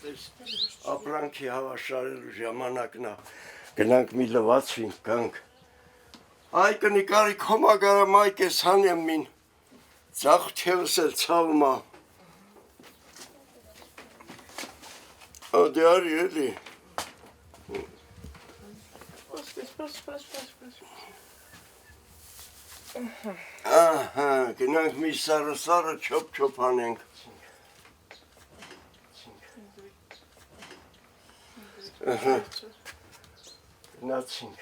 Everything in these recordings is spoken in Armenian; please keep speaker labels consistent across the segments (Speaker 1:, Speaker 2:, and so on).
Speaker 1: Այս ապրանքի հավաշարելու ժամանակն է։ Գնանք մի լվացվինք, գանք։ Այ կնիկարի կոմագարը մայք ես հանեմ մին։ Ձախ թևս էլ ցավում է։ Ադյարի էլի։ Ահա, գնանք մի սարը չոփ անենք։ Ահա։ Գնացինք։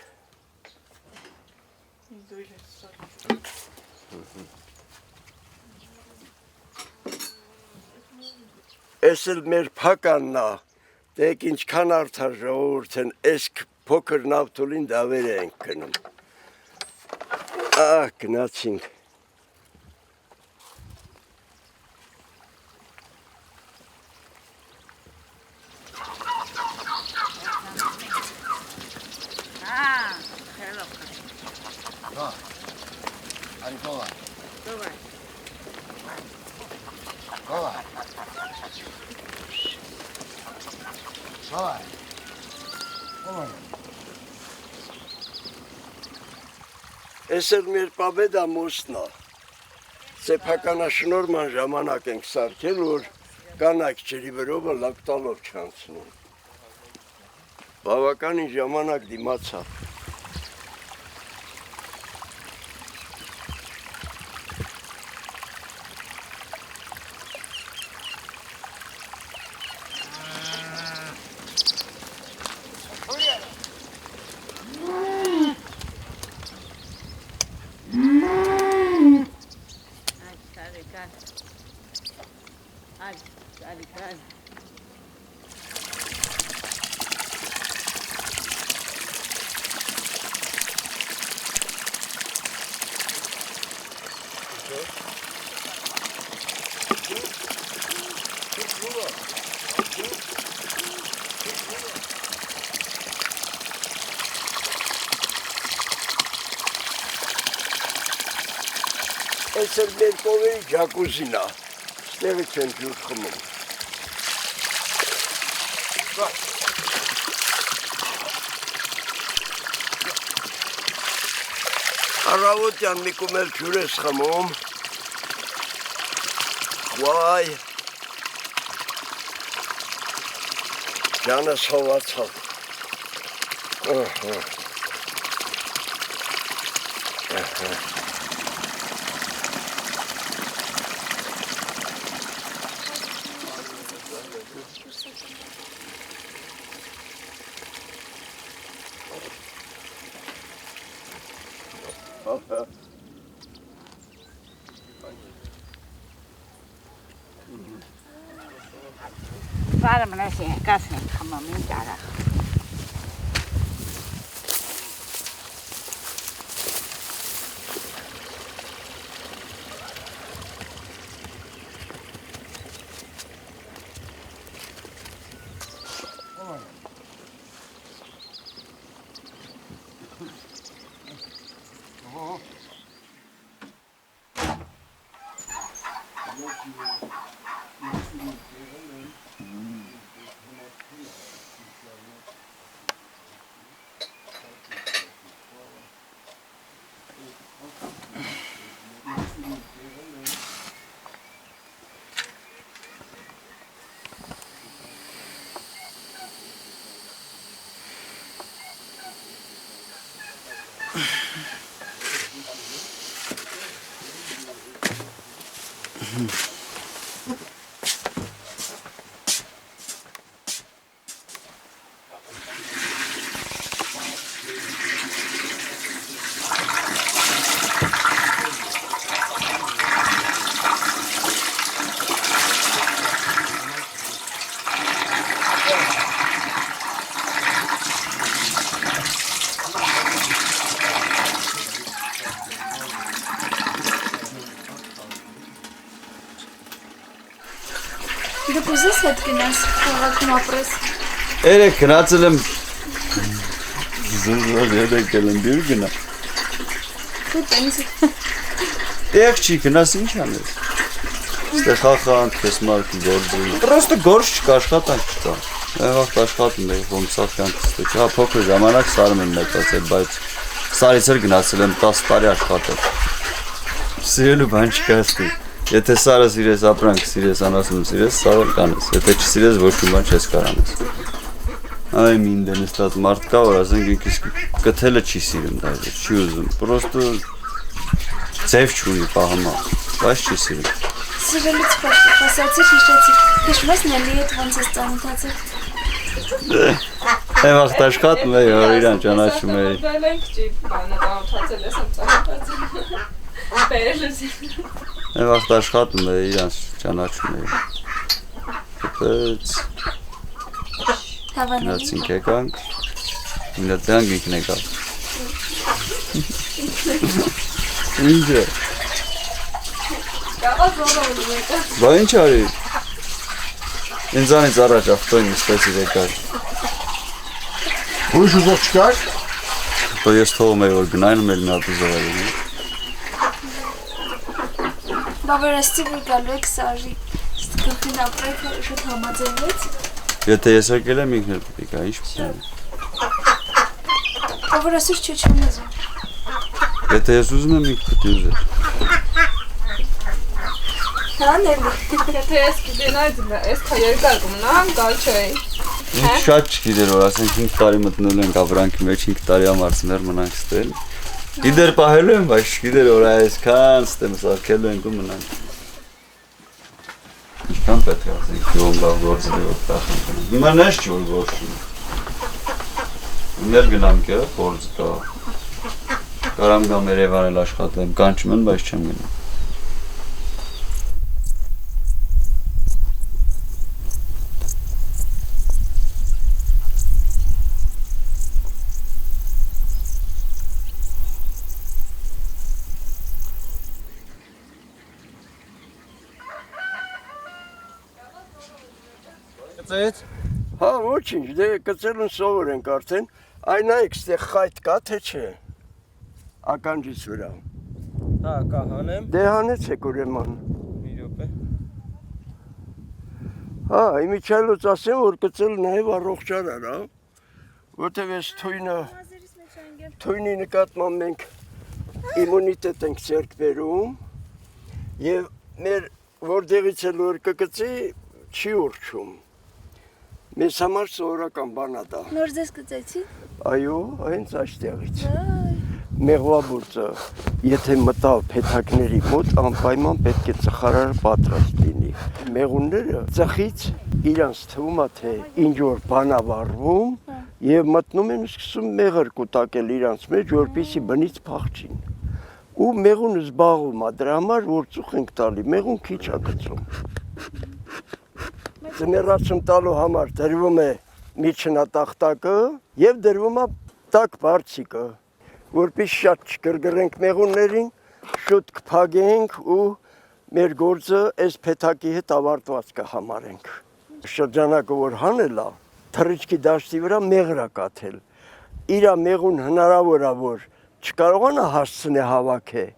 Speaker 1: Էս էլ մեր փականն է, դեք ինչքան արդար ժողովուրդ են, էս փոքր նավթոլին դավեր ենք գնում։ Ահ, գնացինք։ Էս էլ մեր պաբեդա մուսն է, սեփականաշնորհման ժամանակ ենք սարքել, որ կանայք ջրի վրովը լապտալով չանցնեն։ Բավականին ժամանակ դիմացավ։ Այս էլ մեր կովերի ջակուզին է, ստեղից են ջուր խմում։ Առավոտյան մի կումել ջուր ես խմում, վայ, ջանս հովացավ,
Speaker 2: Varm näsi kasvin hamma mitään.
Speaker 3: Դուք ուզես հետ գնաս քաղաքում ապրես։
Speaker 4: Երեք գնացել եմ երեք եմ դու գնա։
Speaker 3: Դու տենց։
Speaker 4: Եք չի գնաս ինչ անես։ Ստեղ խախանդ, քեզ մարկի գործի։ Պրոստը գործ չկա, աշխատանք չկա։ Վաղ աշխատում եմ, ոնց սախյանքս դու։ Հա փոքր ժամանակ սարում եմ մեծացել, բայց սարից էլ գնացել եմ 10 տարի աշխատել։ Սիրելու բան չկա ստի։ Եթե սարը սիրես, ապրանք սիրես, անասուն սիրես, սարը կանես։ Եթե չսիրես, ոչ մի բան չես կարող անես։ Այ մինդեն ստած մարդ կա, որ ասենք ինքս կթելը չի սիրում դա, չի ուզում։ Պրոստը ձև չունի պահամա, բայց չի սիրում։
Speaker 3: Սիրելուց խոսացի, հիշեցի։ Հիշում ես Նելի հետ ոնց ես ծանոթացել։
Speaker 4: Վաղ աշխատում էի, որ իրան ճանաչում էի։
Speaker 5: Բելենք չի բանը ծանոթացել ես եմ ծանոթացել։ Բերելուց։
Speaker 4: Վաղ աշխատում էի, իրան ճանաչում էի։ Դպեց գնացինք եկանք, գնացանք ինքն եկավ։ Ինչ է։ Բա ինչ արի։ Ինձանից առաջ ավտոյին նստեցի եկար։
Speaker 1: Ուրիշ ուզող չկար։
Speaker 4: Դո ես թողում էի, որ գնայնում էլ մի հատ ուզող էի։
Speaker 3: Բա որ աստի որ գալու եք սարի, գլխին ապրեքը շուտ համաձայնվեց։
Speaker 4: Եթե ես եկել եմ ինքն էլ պիտի գա, ինչ պիտի անեմ։
Speaker 3: Բա որ ասուր չեմ ուզում։
Speaker 4: Եթե ես ուզում եմ ինքն պիտի ուզեր։
Speaker 3: Հա Նելի։
Speaker 5: Եթե ես գիտենայի ես քա երկար կմնամ, գալ չէի։
Speaker 4: Ինչ շատ չգիտեր, որ ասենք 5 տարի մտնելու ենք ապրանքի մեջ, 5 տարի համար ծներ մնանք ստել։ Գիտեր պահելու եմ, բայց չգիտեր, որ այսքան ստեմ սարքելու ենք ու մնանք։ Ինչքան պետք է ասենք, որ լավ գործերի որ տախանք ունենք։ Հիմա նես չի որ գործ ունենք։ Մեր գնամ կը, գործ կա։ Կարամ գամ Երևան էլ աշխատեմ, կանչում են, բայց չեմ գնում։
Speaker 1: Կծեց։ Հա, ոչինչ, դե կծելուն սովոր ենք արդեն։ Այն այք ստեղ խայտ կա, թե չէ։ Ականջից վրա։
Speaker 6: Հա, կա հանեմ։
Speaker 1: Դե հանեցեք ուրեմն։
Speaker 6: Մի րոպե։
Speaker 1: Հա, իմիջայլոց ասեմ, որ կծել նաև առողջարար, հա։ Որտև ես թույնի նկատմամբ մենք իմունիտետ ենք ձեռք բերում եւ մեր որտեղից էլ որ կգծի չի ուռչում։ Մեզ համար սովորական բան է դա։
Speaker 3: Նոր ձեզ գծեցի։
Speaker 1: Այո, հենց այստեղից։ Մեղվաբուրծը, եթե մտավ փեթակների մոտ, անպայման պետք է ծխարարը պատրաստ լինի։ Մեղունները ծխից իրանց թվում է, թե ինչ որ բան է վառվում եւ մտնում են սկսում մեղր կուտակել իրանց մեջ, որպեսզի բնից փախչին։ Ու մեղունը զբաղվում է դրա համար, որ ծուխ ենք տալի, մեղուն քիչ է գցում։ Ձմեռացում տալու համար դրվում է միջնատախտակը եւ դրվում է տաք բարձիկը, որպես շատ չգրգռենք մեղուններին, շուտ կփագենք ու մեր գործը այս փեթակի հետ ավարտված կհամարենք։ Շրջանակը որ հանել է, թռիչքի դաշտի վրա մեղր է կաթել։ Իրա մեղուն հնարավոր է որ չկարողանա հասցնել հավաքել։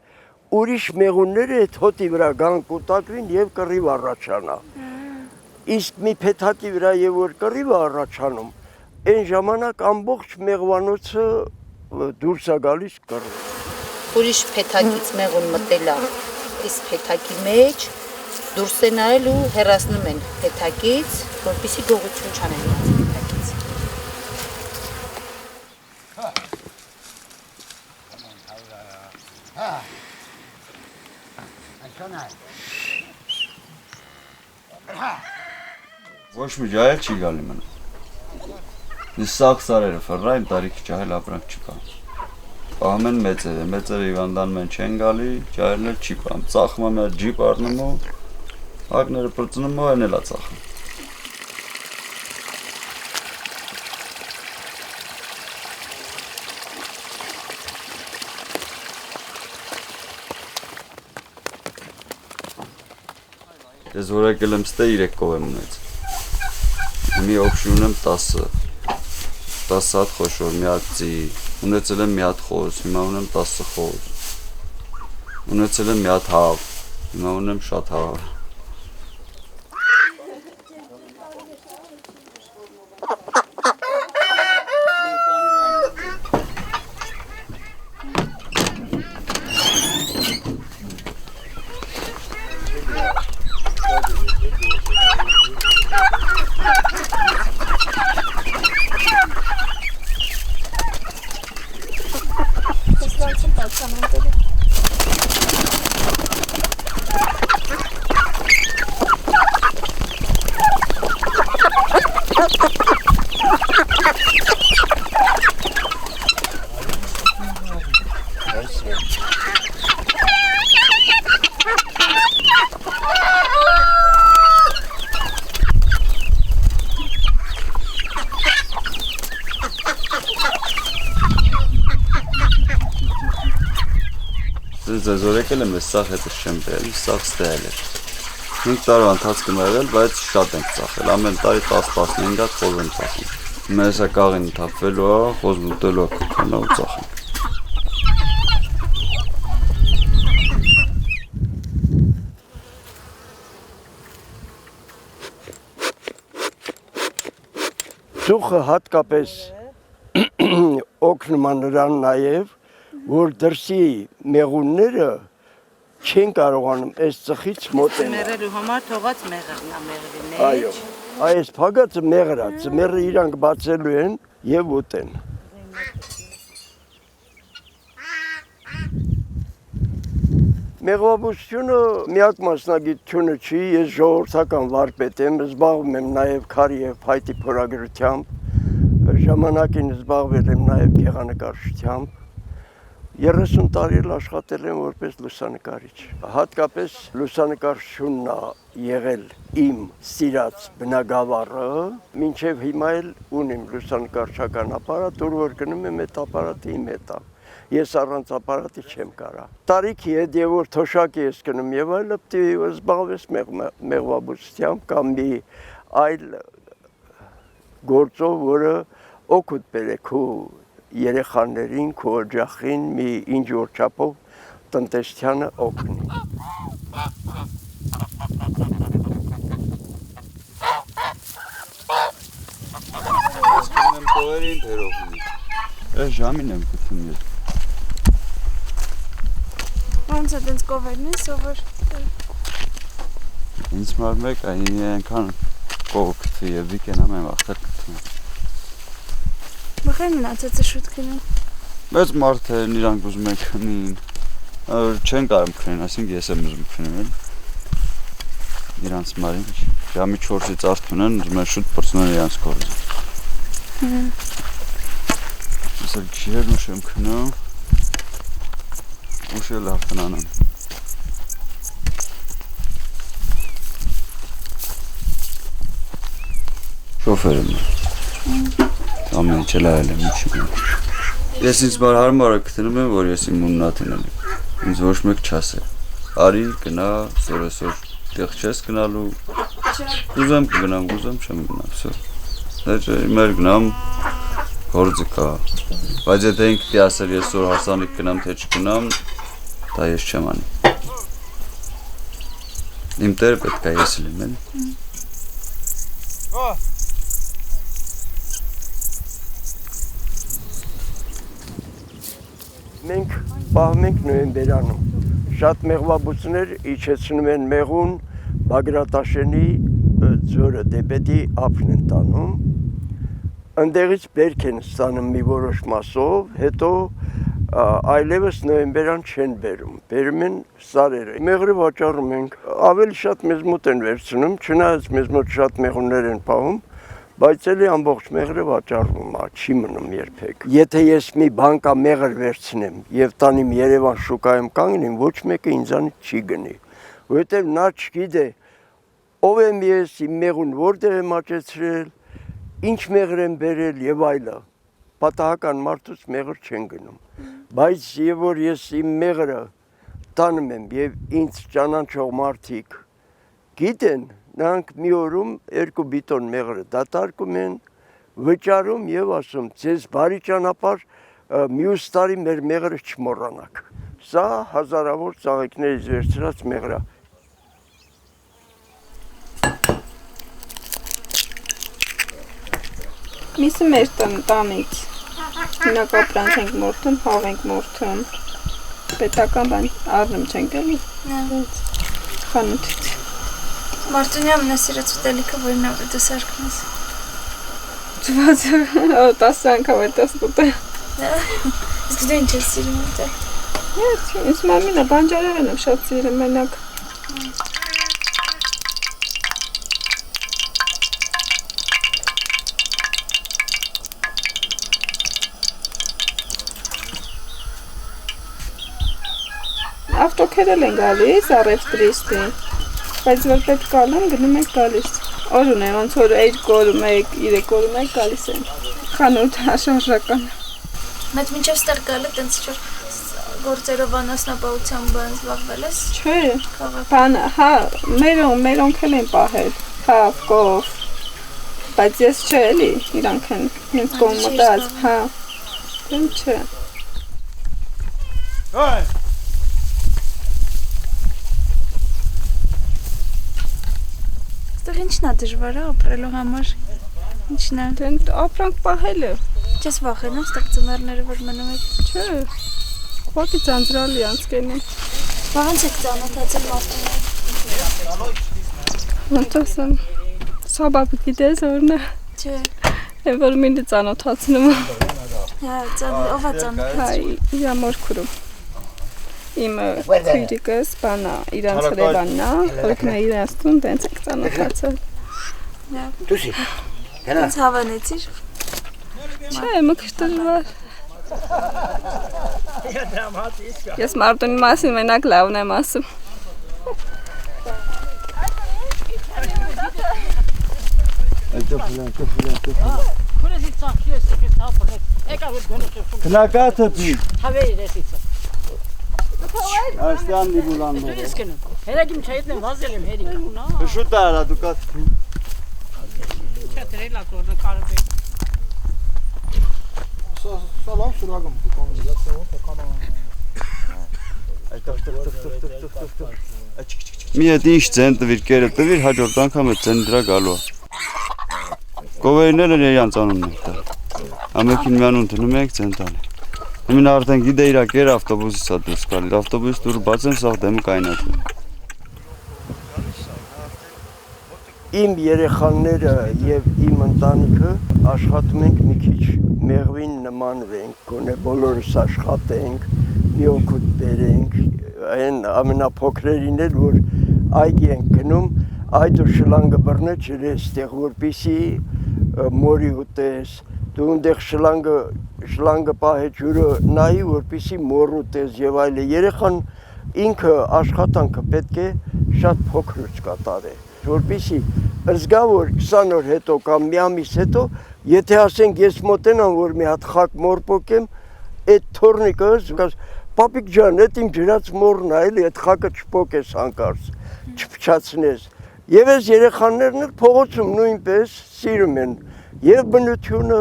Speaker 1: Ուրիշ մեղունները այդ հոտի վրա գան կուտակվին եւ կռիվ առաջանա։ Իսկ մի փեթակի վրա եւ որ կռիվ առաջանում, այն ժամանակ ամբողջ մեղվանոցը դուրս է գալիս կռիվ։
Speaker 7: Ուրիշ փեթակից մեղուն մտել է, իսկ փեթակի մեջ դուրս է նայել ու հեռացնում են փեթակից, որպեսզի գողություն չանեն իրենց փեթակից։
Speaker 4: Ոչ մի ջահել չի գալի մնա։ Ես սաղ սարերը ֆռրայն տարիքի ջահել ապրանք չկա։ Պահում են մեծերը հիվանդանում են չեն գալի, ջահելն էլ չի պահում։ Ծախում եմ այդ ջիպ առնում ու հակները պրծնում ու են էլ է ծախում։ Ես որ եկել եմ ստե 3 կով եմ ունեց։ Մի օբշի ունեմ 10 հատ խոշոր, մի հատ ծի, ունեցել եմ մի հատ խոզ, հիմա ունեմ 10 խոզ։ Ունեցել եմ մի հատ հավ, հիմա ունեմ շատ հավ։ ձեզ որ եկել եմ, ես սաղ հետս չեմ բերել, սաղ ստեղել էր։ 5 տարվա ընթացքում եղել, բայց շատ ենք ծախել, ամեն տարի 10-15 հատ խոզ եմ ծախում։ Մեզ է կաղին թափվելու է, խոզ ուտելու է քոքանա ու ծախենք։
Speaker 1: Ծուխը հատկապես օգնում է նրան նաև, որ դրսի մեղունները չեն կարողանում այս ծխից մոտենալ։
Speaker 7: Մեղրելու համար թողած մեղրն է մեղրի մեջ։
Speaker 1: Այո, այս փագածը մեղր է, ձմեռը իրանք բացելու են եւ ուտեն։ Մեղվաբուծությունը միակ մասնագիտությունը չի, ես ժողովրդական վարպետ եմ, զբաղվում եմ նաև քարի եւ փայտի փորագրությամբ, ժամանակին զբաղվել եմ նաև գեղանկարչությամբ, 30 տարի աշխատել եմ որպես լուսանկարիչ։ Հատկապես լուսանկարչությունն է եղել իմ սիրած բնագավառը, մինչև հիմա էլ ունեմ լուսանկարչական ապարատ, որ գնում եմ այդ ապարատը իմ հետ է։ Ես առանց ապարատի չեմ կարա։ Տարիքի հետ եւ որ թոշակի ես գնում եւ այլը, պետք է զբաղվես մեղվաբուծությամբ կամ մի այլ գործով, որը օգուտ բերե քո երեխաներին, քո օջախին մի ինչ որ չափով տնտեսությանը օգնի։
Speaker 4: Ասում եմ տողերին թերողնի։ Այս ժամին եմ գտնում ես։
Speaker 3: Ոնց է դենց կովերն է սովոր։
Speaker 4: Ինձ մար մեկ է, այնքան կով գտվի եւ վիկենամ եմ ախտար գտնում։
Speaker 3: Մխեն մնացածը շուտ քնում։
Speaker 4: Բայց մարդ է, իրանք ուզում են քնին։ Չեն կարում քնեն, ասենք ես եմ ուզում քնել։ Իրանց մարին ժամի 4-ից արդեն են, ուզում են շուտ պրծնել իրանց կորզը։ Ես էլ գիշերն ուշ եմ քնում, ուշ էլ արդեն անեմ։ Շոֆեր եմ։ Ամեն ինչ լայել եմ ինչի։ Ես ինձ բար հարմարը գտնում եմ, որ ես իմ ուննատին եմ։ Ինձ ոչ մեկ չասել։ Արի, գնա, սորեսոր տեղ չես գնալու։ Ուզեմ կգնամ, ուզեմ չեմ գնամ, վсё։ Դե մեր գնամ գործը կա։ Բայց եթե ինքը պիտի ասել ես որ հարսանիք գնամ, թե չգնամ, դա ես չեմ անի։ Իմ տերը պետք է ես լինեմ, էլի։
Speaker 1: Մենք պահում ենք նոյեմբերանում։ Շատ մեղվաբուծներ իջեցնում են մեղուն Բագրատաշենի ձորը դեպետի ափն են տանում։ Ընդեղից բերք են ստանում մի որոշ մասով, հետո այլևս նոյեմբերան չեն բերում, բերում են սարերը։ Մեղրը վաճառում ենք, ավելի շատ մեզ մոտ են վերցնում, չնայած մեզ մոտ շատ մեղուններ են պահում, բայց էլի ամբողջ մեղրը վաճառվում է, չի մնում երբեք։ Եթե ես մի բանկա մեղր վերցնեմ եւ տանիմ Երևան շուկայում կանգնեմ, ոչ մեկը ինձանից չի գնի, որովհետեւ նա չգիտե ով եմ ես, իմ մեղուն որտեղ եմ աճեցրել, ինչ մեղր եմ բերել եւ այլը։ Պատահական մարդուց մեղր չեն գնում։ Բայց եւ որ ես իմ մեղրը տանում եմ եւ ինձ ճանաչող մարդիկ գիտեն, նրանք մի օրում 2 բիտոն մեղրը դատարկում են, վճարում եւ ասում, ձեզ բարի ճանապարհ, մյուս տարի մեր մեղրը չմոռանաք։ Սա հազարավոր ծաղիկներից վերցրած մեղր է։
Speaker 5: Միսը մեր տանից։ Հիմնակ ապրանք ենք մորթում, հավ ենք մորթում։ Պետական բան առնում չենք էլի։ Խանութից։
Speaker 3: Մարտունի ամենասիրած ուտելիքը որն է դու սարքնես։
Speaker 5: Ծվածը 10 անգամ է 10 ուտել։
Speaker 3: Իսկ դու ինչ ես սիրում ուտել։
Speaker 5: Ես մամինը բանջարեղեն եմ շատ սիրում մենակ։ Ավտոքերել են գալիս առևտրիստի, բայց որ պետք ալեմ գնում եք գալիս։ Օրուն է, ոնց որ 2 օրում եք, 3 օրում եք գալիս են։ Խանութ հաշարժական։
Speaker 3: Մեծ մինչև ստեղ գալը տենց ինչ-որ գործերով անասնապահությամբ բան զբաղվել ես։
Speaker 5: Չէ։
Speaker 3: Քաղաք։
Speaker 5: Բան, հա, մերոնք են պահել։ Հա, կով։ Բայց ես չէ էլի, իրանք են ինձ կողմ մտած, հա։ Դեմ չէ։
Speaker 3: Ստեղ ինչն է դժվարը ապրելու համար։ Ինչն է։
Speaker 5: Դեն ապրանք պահելը։
Speaker 3: Չես վախենում ստեղ ծնարները որ մնում եք։
Speaker 5: Չէ։ Ուղղակի ձանձրալի անցկերն է։
Speaker 3: Ո՞նց եք ծանոթացել մարդկանց։
Speaker 5: Ոնց ասեմ։ Սաբաբը գիտես որն է։
Speaker 3: Չէ։
Speaker 5: Որ մինչ ծանոթացնում։
Speaker 3: Հա, ով է ծանոթ։
Speaker 5: Հայ, իր մորքուրում։ Իմ քույրիկս բանա, իրանց հրեվանն է, օրքն է իրանց տուն տենց եք ծանոթացել։
Speaker 1: Դուսի։
Speaker 3: Ինձ հավանեցիր։
Speaker 5: Չէ, մքրտը դժվար։ Ես մարդունի մասին մենակ լավն եմ ասում։
Speaker 4: Քնակաթը պի։ Այստեղ դիբուլաններ։
Speaker 8: Հերագիմ չայտնեմ վազել եմ հերի։
Speaker 4: Շուտ արա դու կաթ։
Speaker 8: Չտրելա կորնը կարբե։
Speaker 6: Սալամ սուրագում
Speaker 4: Մի հետ ինչ ցեն տվիր կերը տվիր հաջորդ անգամ է ցեն դրա գալու։ Գովերները իրանց անունն են տա։ Ամենքին միանուն դնում եք ցեն տալի։ Ումին արդեն գիտե իրա կեր ավտոբուսից է դուրս գալի։ Ավտոբուսից դուրս բացեմ սաղ դեմը կայնած։
Speaker 1: Իմ երեխաները եւ իմ ընտանիքը աշխատում ենք մի քիչ մեղվին նմանվենք, գոնե բոլորս աշխատենք, մի օգուտ բերենք, այն ամենափոքրերին էլ որ այգի ենք գնում, այդ ու շլանգը բռնե ջրես տեղ որպիսի մորի ուտես, դու այնտեղ շլանգը պահե ջուրը նայի որպիսի մոր ուտես եւ այլ երեխան ինքը աշխատանքը պետք է շատ փոքրուց կատարե որպիսի զգա որ 20 օր հետո կամ մի ամիս հետո եթե ասենք ես մոտենամ որ մի հատ խակ մոր պոկեմ այդ թորնիկը զգաս պապիկ ջան այդ իմ ջրած մորն է էլի այդ խակը չպոկես հանկարծ չփչացնես եւ այս երեխաներն էլ փողոցում նույնպես սիրում են եւ բնությունը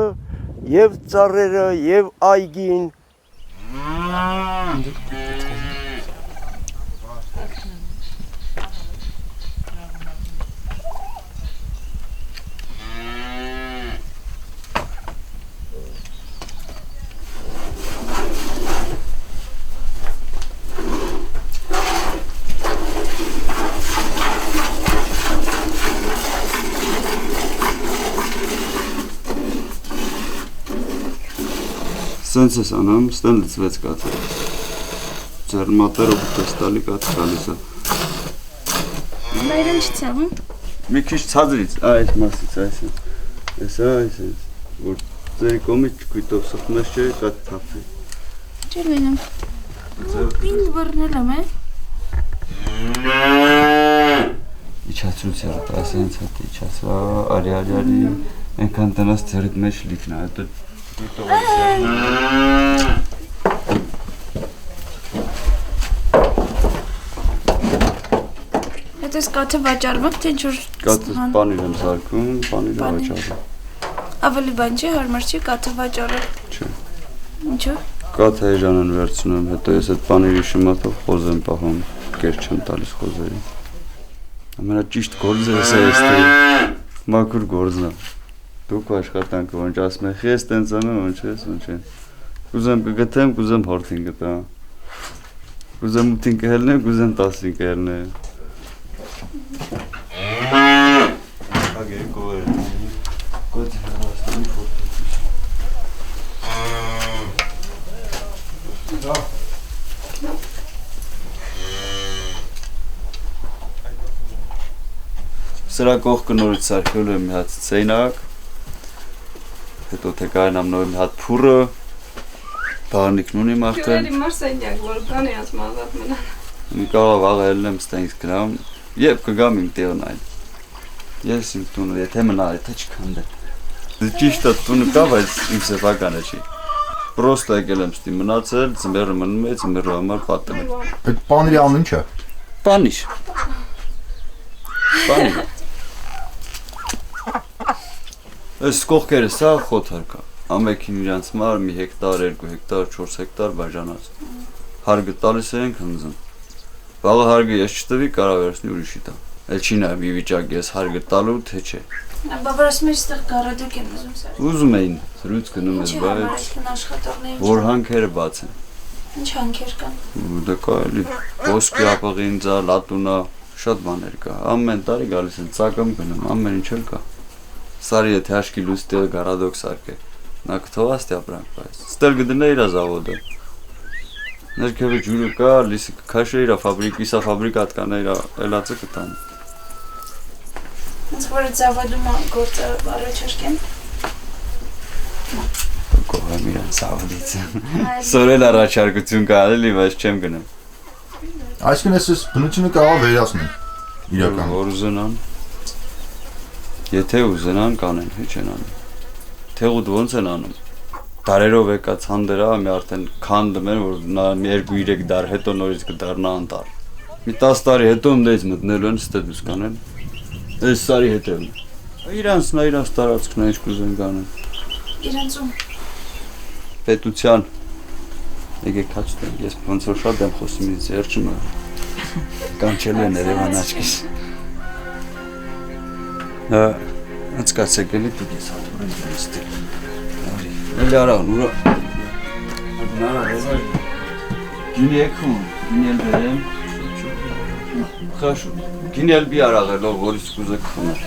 Speaker 1: եւ ծառերը եւ այգին
Speaker 4: Սենց ես անամ, ստեն լծվեց կաթը։ Ձեռմատերը ուտեստալի կաթ գալիս է։
Speaker 3: Մայրն չցավում։
Speaker 4: Մի քիչ ցածրից, այս մասից, այս որ ձերի կոմից չկույտով սխմես չէ, կաթ թափվի։
Speaker 3: Չէ լինում։ Պինդ բռնել եմ,
Speaker 4: Իչացրուցերը, ասենց հատ իչացա, արի, ենքան տնաս ձերիդ մեջ լիքնա, հետո
Speaker 3: Հետո ես կաթը վաճառվակ, թե ինչ-որ
Speaker 4: կաթը պանիր եմ զարկում, պանիրը վաճառում։
Speaker 3: Ավելի բան չի, հարմար չի կաթը վաճառել։
Speaker 4: Չէ։
Speaker 3: Ինչու։
Speaker 4: Կաթը էժան են վերցնում, հետո ես այդ պանիրի շմաթով խոզ եմ պահում, կեր չեմ տալիս խոզերի։ Ամենաճիշտ գործը ես էստի, մաքուր գործն է։ Դուք աշխատանքը ոնչ ասում եք, ես տենց անում, ոնչ ես, ոնչ են։ Կուզեմ կգթեմ, կուզեմ հորթին գտամ։ Կուզեմ 8-ին կհելնեմ, կուզեմ 10-ին կհելնեմ։ Ագեր կովեր։ Կոդի հրավաստանի ֆորտը։ Սրա կողքը նորից սարքել եմ մի հատ ցեյնակ, հետո թե կայանամ նոր մի հատ փուրը, բաղանիքն ունիմ արդեն։
Speaker 5: Քյուրերի մարսենյակ, որ կան իրանց մազատ մնան։
Speaker 4: Մի կարող աղը ելնեմ ստենից կրամ, և կգամ իմ տեղն այլ։ Ես իմ տունը, եթե մնա, եթե չքանդեմ։ Ճիշտ է տունը կա, բայց իմ սեփականը չի։ Պրոստը եկել եմ ստի մնացել, ձմեռը մնում է, ձմեռը համար պատել եմ։
Speaker 6: Այդ պանիրի անունը ինչ է։
Speaker 4: Պանիր։ Այս կողքերը սա խոթար կա։ Ամենքին իրանց մար մի հեկտար, 2 հեկտար, 4 հեկտար բաժանած։ Հարգը տալիս ենք հնձում։ Վաղը հարգը ես չտվի, կարող վերցնի ուրիշի տա։ Էլ չի նայ մի վիճակ ես հարգը տալու, թե չէ։
Speaker 3: Բավարարս մեջ ստեղ գարադուկ եմ ուզում սա։
Speaker 4: Ուզում էին, զրույց գնում ես, բայց որ հանքերը բաց են։
Speaker 3: Ինչ հանքեր կան։
Speaker 4: Դա կա էլի, ոսկի ապղինձա, լատունա, շատ բաներ կա։ Ամեն տարի գալիս են ծակում գնում, ամեն ինչ էլ կա։ Սարի եթե հաշկի լույս տեղը գարադոկ սարք է։ Նա կթողաստ է ապրանք, բայց ստել գդնե իրա զավոդը։ Ներքևը ջուրը կա, լիսը կքաշե իրա իսա ֆաբրիկատ կան իրա էլացը կտան։
Speaker 3: Ոնց որ զավոդում գործը առաջարկեն։
Speaker 4: Կողեմ իրան զավոդից։ Սորել առաջարկություն կա էլի, բայց չեմ գնում։
Speaker 6: Այսինքն ես բնությունը կարող վերացնել։ Իրական։
Speaker 4: Որ ուզենան։ Եթե ուզենան կանեն, հեչ են անում։ Թեղուդ ոնց են անում։ Դարերով եկած հանդերա, մի արդեն քանդում են, որ նա 2-3 դար հետո նորից կդառնա անտառ։ Մի 10 տարի հետո ընդդեից մտնելու են ստեդուս կանեն։ Այս սարի հետևն։ Իրանց տարածքն է ինչ կուզեն կանեն։
Speaker 3: Իրանցում։
Speaker 4: Պետության։ Եկեք հաճտեմ, ես ոնց որ շատ եմ խոսում ինձ երջումը։ Կանչելու են Երևան աչքիս։ Անցկացեք էլի դուք ես հատուրեն դրստել։ Էլի արան, ուրա։ Գինի եկում, գինի էլ բերեմ։ Խաշու, գինի էլ բի արաղելով, որից կուզեք խմել։